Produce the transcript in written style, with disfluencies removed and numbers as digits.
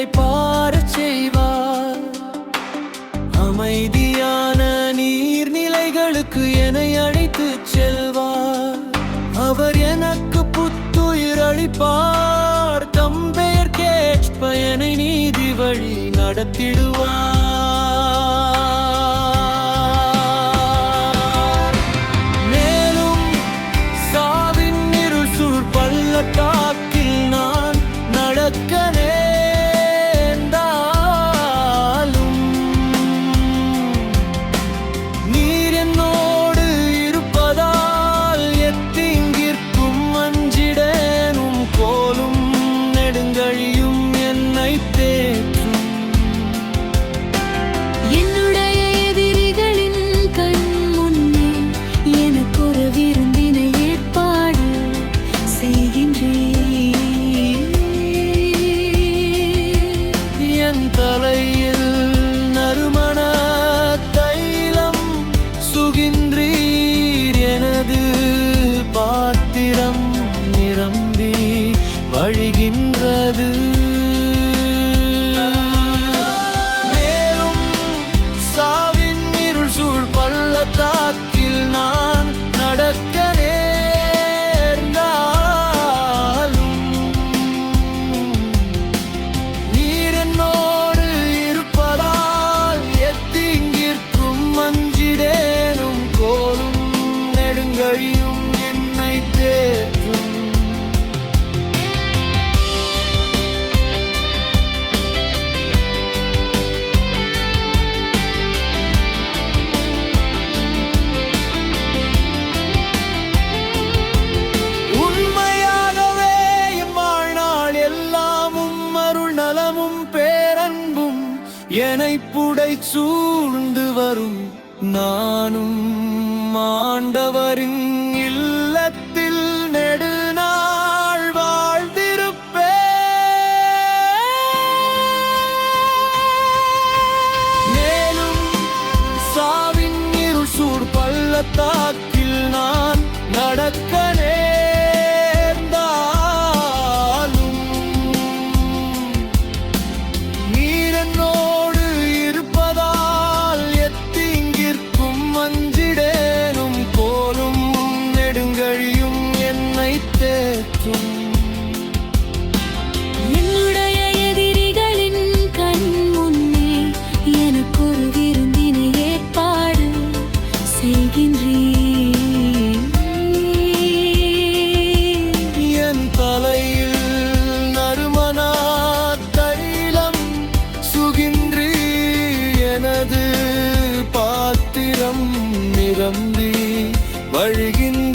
இளைப்பாறச் செய்வார். அமைதியான நீர்நிலைகளுக்கு என்னை அழைத்துச் செல்வார். அவர் எனக்கு புத்துயிர் அளிப்பார். தம் பெயர் கேட்ப என்னை நீதி வழி நடத்திடுவார். மேலும் சாவின் இருள் சூழ் பள்ளத்தாக்கில் நான் நடக்க நேர்ந்தாலும் நீர் என்னோடு இருப்பதால் எத்தீங்கிற்கும் அஞ்சிடேனும். கோலும் நெடுங்கழியும் என்னை தேற்றும். என்னுடைய எதிரிகளின் கண் முன்னே எனக்கொரு விருந்தினை ஏற்பாடு செய்கின்றீர். என் தலையில் நறுமண தைலம் சுகின்றீர். எனது பாத்திரம் நிரம்பி வழிகின்றது. மேலும் சாவின் இருள் சூழ் பள்ளத்தாக்கில் நான் நடக்க நேர்ந்தாலும் நீர் என்னோடு இருப்பதால் எத்தீங்கிற்கும் அஞ்சிடேனும். கோலும் நெடுங்கழியும் என்னை தேற்றும். உண்மையாகவே என் வாழ்நாள் எல்லாமும் அருள் நலமும் பேரன்பும் என்னை புடை சூழ்ந்து வரும். நானும் ஆண்டவரின் இல்லத்தில் நெடுநாள் வாழ்ந்திருப்பேன். மேலும் சாவின் இருள் சூழ் பள்ளத்தாக்கில் நான் நடக்க நேர்ந்தாலும் நீர் என்னோடு இருப்பதால் எத்தீங்கிற்கும் அஞ்சிடேனும். கோலும் நெடுங்கழியும் என்னை தேற்றும். என்னுடைய எதிரிகளின் கண் முன்னே எனக்கொரு விருந்தினை ஏற்பாடு செய்கின்றீர். என் தலையில் நறுமண தைலம் சுகின்றீர். எனது பாத்திரம் நிரம்பி வழிகின்ற